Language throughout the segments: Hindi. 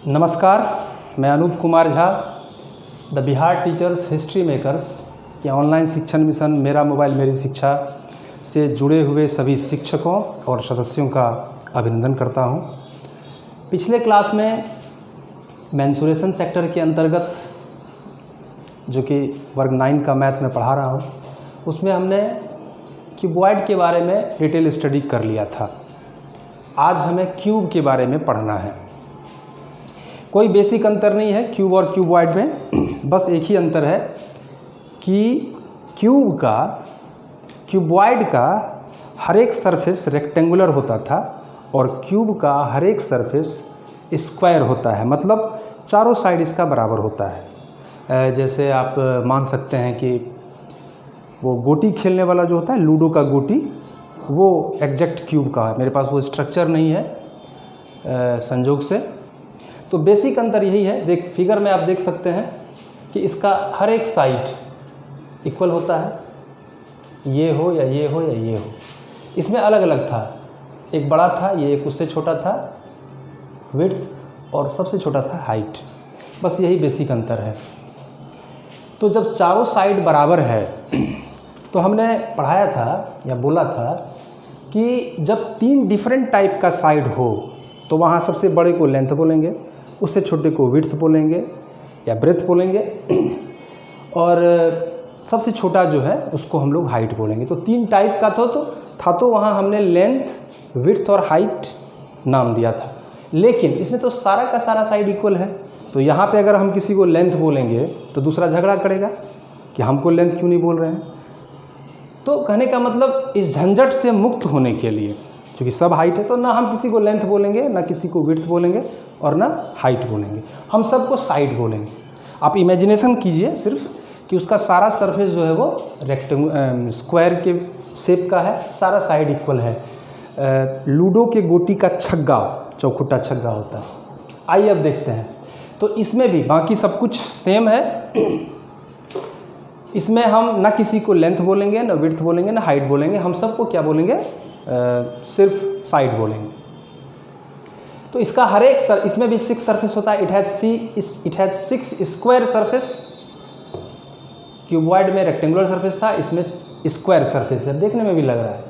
नमस्कार, मैं Anoop Kumar Jha the Bihar teachers history makers के ऑनलाइन शिक्षण मिशन मेरा मोबाइल मेरी शिक्षा से जुड़े हुए सभी शिक्षकों और सदस्यों का अभिनंदन करता हूं। पिछले क्लास में मेंसुरेशन सेक्टर के अंतर्गत जो कि वर्ग 9 का मैथ में पढ़ा रहा हूं, उसमें हमने क्यूबॉइड के बारे में डिटेल स्टडी कर लिया था। आज हमें क्यूब के बारे में पढ़ना है। कोई बेसिक अंतर नहीं है क्यूब और क्यूबॉइड में, बस एक ही अंतर है कि क्यूबॉइड का हर एक सरफेस रेक्टेंगुलर होता था और क्यूब का हर एक सरफेस स्क्वायर होता है, मतलब चारों साइड इसका बराबर होता है। जैसे आप मान सकते हैं कि वो गोटी खेलने वाला जो होता है, लूडो का गोटी, वो एग्जैक्ट क्यूब का है। मेरे पास वो स्ट्रक्चर नहीं है संजोग से, तो बेसिक अंतर यही है। फिगर में आप देख सकते हैं कि इसका हर एक साइड इक्वल होता है, ये हो या ये हो या ये हो। इसमें अलग अलग था, एक बड़ा था, ये एक उससे छोटा था विड्थ, और सबसे छोटा था हाइट। बस यही बेसिक अंतर है। तो जब चारों साइड बराबर है तो हमने पढ़ाया था या बोला था कि जब 3 डिफरेंट टाइप का साइड हो तो वहाँ सबसे बड़े को लेंथ बोलेंगे, उससे छोटे को विड्थ बोलेंगे या ब्रेथ बोलेंगे, और सबसे छोटा जो है उसको हम लोग हाइट बोलेंगे। तो 3 टाइप का था तो वहाँ हमने लेंथ, विड्थ और हाइट नाम दिया था। लेकिन इसमें तो सारा का सारा साइड इक्वल है, तो यहाँ पे अगर हम किसी को लेंथ बोलेंगे तो दूसरा झगड़ा करेगा कि हमको लेंथ क्यों नहीं बोल रहे हैं। तो कहने का मतलब इस झंझट से मुक्त होने के लिए, क्योंकि सब हाइट है, तो ना हम किसी को लेंथ बोलेंगे, ना किसी को विड्थ बोलेंगे और ना हाइट बोलेंगे, हम सबको साइड बोलेंगे। आप इमेजिनेशन कीजिए सिर्फ कि उसका सारा सरफेस जो है वो स्क्वायर के शेप का है, सारा साइड इक्वल है। लूडो के गोटी का छग्गा चौखुट्टा छग्गा होता है। आइए अब देखते हैं। तो इसमें भी बाकी सब कुछ सेम है। इसमें हम ना किसी को लेंथ बोलेंगे, ना विड्थ बोलेंगे, ना हाइट बोलेंगे, हम सबको क्या बोलेंगे, सिर्फ साइड बोलेंगे। तो इसका हर एक इसमें भी 6 सरफेस होता है। It has 6 square surface. Cuboid में रेक्टेंगुलर सरफेस था, इसमें स्क्वायर सरफेस है, देखने में भी लग रहा है।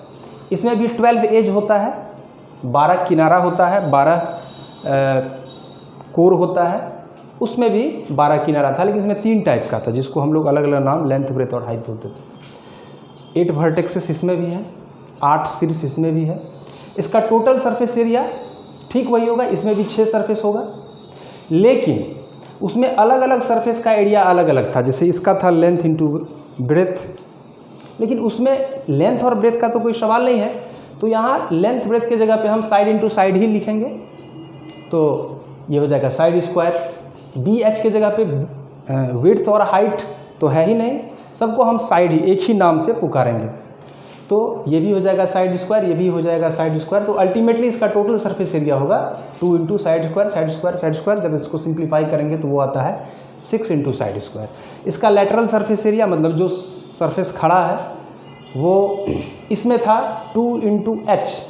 इसमें भी 12 एज होता है, 12 किनारा होता है, 12 कोर होता है। उसमें भी 12 किनारा था, लेकिन इसमें 3 टाइप का था, जिसको हम लोग अलग अलग नाम लेंथ, ब्रेथ और हाइट बोलते थे। 8 वर्टेक्सेस इसमें भी है, 8 शीर्ष इसमें भी है। इसका टोटल सरफेस एरिया ठीक वही होगा, इसमें भी 6 सरफेस होगा, लेकिन उसमें अलग अलग सरफेस का एरिया अलग अलग था। जैसे इसका था लेंथ इंटू ब्रेथ, लेकिन उसमें लेंथ और ब्रेथ का तो कोई सवाल नहीं है, तो यहाँ लेंथ ब्रेथ की जगह पे हम साइड इंटू साइड ही लिखेंगे, तो ये हो जाएगा साइड स्क्वायर। बी एच की जगह पे विड्थ और हाइट तो है ही नहीं, सबको हम साइड ही एक ही नाम से पुकारेंगे, तो ये भी हो जाएगा साइड स्क्वायर, ये भी हो जाएगा साइड स्क्वायर। तो अल्टीमेटली इसका टोटल सरफेस एरिया होगा 2 into side square, side square, side square. जब इसको सिंप्लीफाई करेंगे तो वो आता है 6 इंटू साइड स्क्वायर। इसका लेटरल सरफेस एरिया, मतलब जो सरफेस खड़ा है, वो इसमें था 2 इंटू एच,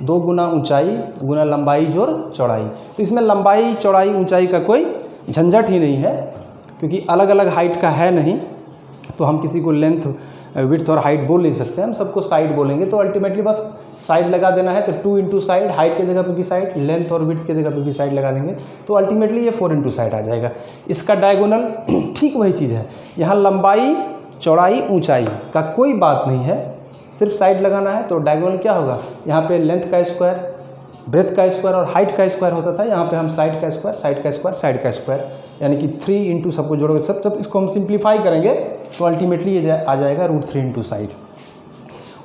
2 गुना ऊंचाई गुना लंबाई जोड़ चौड़ाई। तो इसमें लंबाई, चौड़ाई, ऊंचाई का कोई झंझट ही नहीं है, क्योंकि अलग अलग हाइट का है नहीं, तो हम किसी को लेंथ, विड्थ और हाइट बोल नहीं सकते, हम सबको साइड बोलेंगे। तो अल्टीमेटली बस साइड लगा देना है, तो 2 इंटू साइड, हाइट की जगह पे भी साइड, लेंथ और विड्थ की जगह पे भी साइड लगा देंगे, तो अल्टीमेटली ये 4 इंटू साइड आ जाएगा। इसका डायगोनल ठीक वही चीज़ है, यहाँ लंबाई, चौड़ाई, ऊंचाई का कोई बात नहीं है, सिर्फ साइड लगाना है। तो डायगोनल क्या होगा, यहाँ पे लेंथ का स्क्वायर, ब्रेथ का स्क्वायर और हाइट का स्क्वायर होता था, यहाँ पे हम साइड का स्क्वायर, साइड का स्क्वायर, साइड का स्क्वायर, यानी कि 3 इंटू सबको जोड़ोगे, सब इसको हम सिंप्लीफाई करेंगे तो अल्टीमेटली ये आ जाएगा √3 इंटू साइड।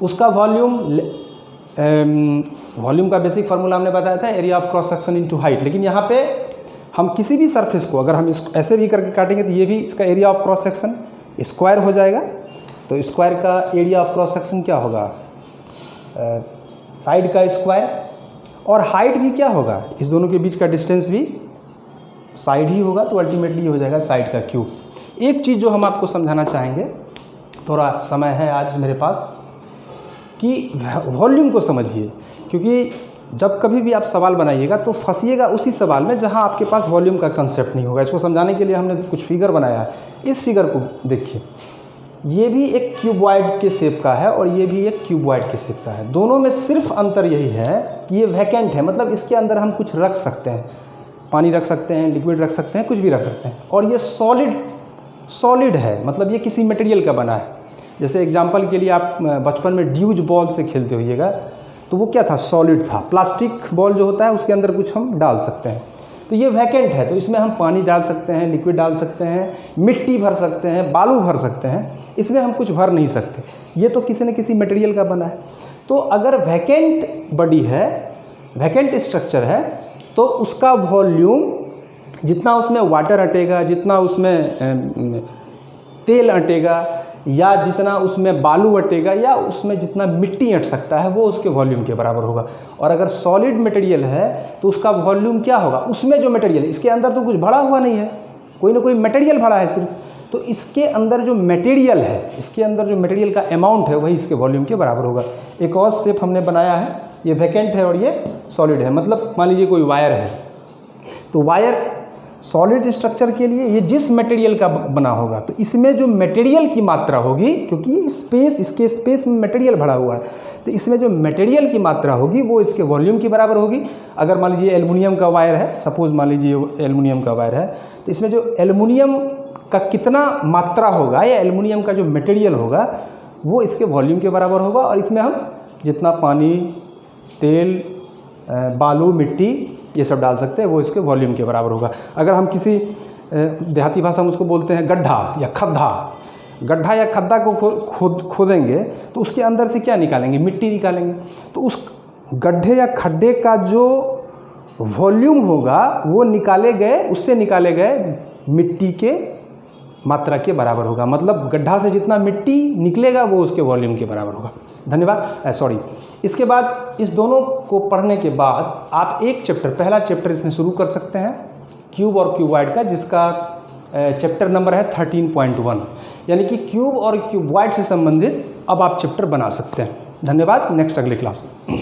उसका वॉल्यूम का बेसिक फार्मूला हमने बताया था, area of cross section into height. लेकिन यहाँ पे हम किसी भी सरफेस को अगर हम इसको ऐसे भी करके काटेंगे तो ये भी इसका area of cross section square हो जाएगा। तो स्क्वायर का एरिया ऑफ क्रॉस सेक्शन क्या होगा, साइड का स्क्वायर, और हाइट भी क्या होगा, इस दोनों के बीच का डिस्टेंस भी साइड ही होगा, तो अल्टीमेटली ये हो जाएगा साइड का क्यूब। एक चीज़ जो हम आपको समझाना चाहेंगे, थोड़ा समय है आज मेरे पास, कि वॉल्यूम को समझिए, क्योंकि जब कभी भी आप सवाल बनाइएगा तो फंसिएगा उसी सवाल में जहां आपके पास वॉल्यूम का कंसेप्ट नहीं होगा। इसको समझाने के लिए हमने कुछ फिगर बनाया है। इस फिगर को देखिए, ये भी एक क्यूबॉइड के शेप का है और ये भी एक क्यूबॉइड के शेप का है। दोनों में सिर्फ अंतर यही है कि ये वैकेंट है, मतलब इसके अंदर हम कुछ रख सकते हैं, पानी रख सकते हैं, लिक्विड रख सकते हैं, कुछ भी रख सकते हैं। और ये सॉलिड है, मतलब ये किसी मटेरियल का बना है। जैसे एग्जांपल के लिए आप बचपन में ड्यूज बॉल से खेलते होइएगा, तो वो क्या था, सॉलिड था। प्लास्टिक बॉल जो होता है उसके अंदर कुछ हम डाल सकते हैं। तो ये वैकेंट है, तो इसमें हम पानी डाल सकते हैं, लिक्विड डाल सकते हैं, मिट्टी भर सकते हैं, बालू भर सकते हैं, इसमें हम कुछ भर नहीं सकते। ये तो किसी न किसी मटेरियल का बना है। तो अगर वैकेंट बॉडी है, वैकेंट स्ट्रक्चर है, तो उसका वॉल्यूम जितना उसमें वाटर अटेगा, जितना उसमें तेल अटेगा, या जितना उसमें बालू अटेगा, या उसमें जितना मिट्टी अट सकता है, वो उसके वॉल्यूम के बराबर होगा। और अगर सॉलिड मटेरियल है तो उसका वॉल्यूम क्या होगा, उसमें जो मटेरियल, इसके अंदर तो कुछ भरा हुआ नहीं है, कोई ना कोई मटेरियल भरा है सिर्फ, तो इसके अंदर जो मटेरियल है, इसके अंदर जो मटेरियल का अमाउंट है वही इसके वॉल्यूम के बराबर होगा। एक और शेप हमने बनाया है, ये वैकेंट है और ये सॉलिड है। मतलब मान लीजिए कोई वायर है, तो वायर सॉलिड स्ट्रक्चर के लिए ये जिस मटेरियल का बना होगा, तो इसमें जो मटेरियल की मात्रा होगी, क्योंकि इसके स्पेस में मटेरियल भरा हुआ है, तो इसमें जो मटेरियल की मात्रा होगी वो इसके वॉल्यूम के बराबर होगी। अगर मान लीजिए एल्युमिनियम का वायर है, सपोज मान लीजिए एल्युमिनियम का वायर है, तो इसमें जो एल्युमिनियम का कितना मात्रा होगा या एल्युमिनियम का जो मटेरियल होगा वो इसके वॉल्यूम के बराबर होगा। और इसमें हम जितना पानी, तेल, बालू, मिट्टी ये सब डाल सकते हैं, वो इसके वॉल्यूम के बराबर होगा। अगर हम किसी देहाती भाषा में उसको बोलते हैं गड्ढा या खड्डा को खोदेंगे तो उसके अंदर से क्या निकालेंगे, मिट्टी निकालेंगे। तो उस गड्ढे या खड्डे का जो वॉल्यूम होगा वो उससे निकाले गए मिट्टी के मात्रा के बराबर होगा। मतलब गड्ढा से जितना मिट्टी निकलेगा वो उसके वॉल्यूम के बराबर होगा। धन्यवाद। इसके बाद इस दोनों को पढ़ने के बाद आप एक चैप्टर, पहला चैप्टर इसमें शुरू कर सकते हैं, क्यूब और क्यूबॉइड का, जिसका चैप्टर नंबर है 13.1, यानी कि क्यूब और क्यूबॉइड से संबंधित अब आप चैप्टर बना सकते हैं। धन्यवाद। नेक्स्ट अगले क्लास में।